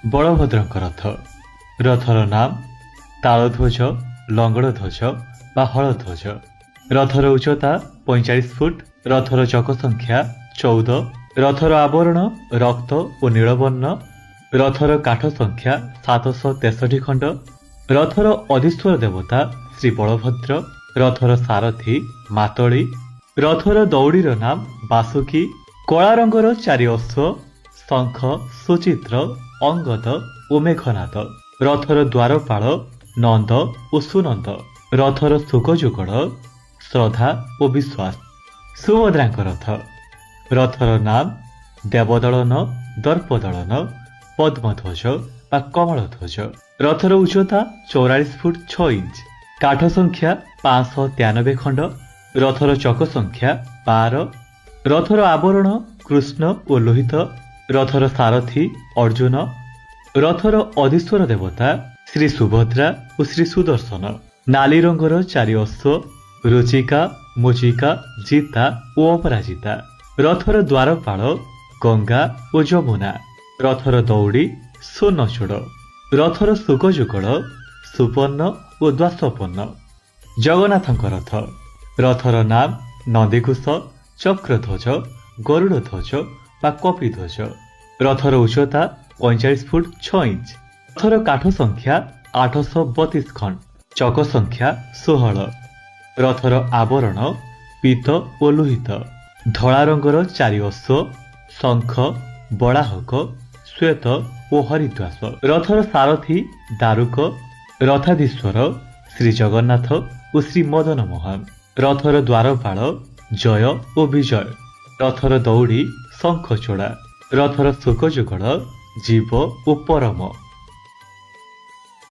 बलभद्र रथ rather नाम तालध्वज लंगड़ध्वज बा हलध्वज। रथर उच्चता 45 फुट। रथर चक संख्या 14। रथर आवरण रक्त और नीलवर्ण। रथर काठ संख्या 763 खंड। रथर अधिश्वर देवता श्री बलभद्र। रथर सारथी मातली। रथर दौड़ीर नाम बासुकी। कला रंगर 4 अश्व शंख सुचित्र अंगद और मेघनाद। रथर द्वारपाल नंद और सुनंद। रथर शुकजुगल श्रद्धा और विश्वास। सुभद्रा रथ रथर नाम देवदलन दर्पदलन पद्मध्वज बा कमलध्वज। रथर उच्चता 44 फुट 6 इंच। काठ संख्या 593 खंड। रथर चक संख्या 12। रथर आवरण कृष्ण और लोहित। रथर सारथी अर्जुन। रथर अधिश्वर देवता श्री सुभद्रा और श्री सुदर्शन। नाली रंगर 4 अश्व रुचिका मुचिका जीता और अपराजिता। रथर द्वारपाल गंगा और जमुना। रथर दौड़ी सुनचूड़। रथर शुकजुगल सुपर्ण और द्वासपन्न। जगन्नाथ रथ रथर नाम नंदीघोष चक्रध्वज गरुड़ध्वज बा कपिध्वज। रथर उच्चता 45 फुट 6 इंच। रथर काठ संख्या 832 खंड। चक संख्या 16। रथर आवरण पीत और लोहित। धला रंगर 4 अश्व शंख बड़ाहक श्वेत और हरिद्वास। रथर सारथी दारुक। रथाधीश्वर श्री जगन्नाथ और श्री मदन मोहन। रथर द्वारपाल जय और विजय। रथर दौड़ी शंखचूड़ा। रथर शुकजुगल जीव और परम।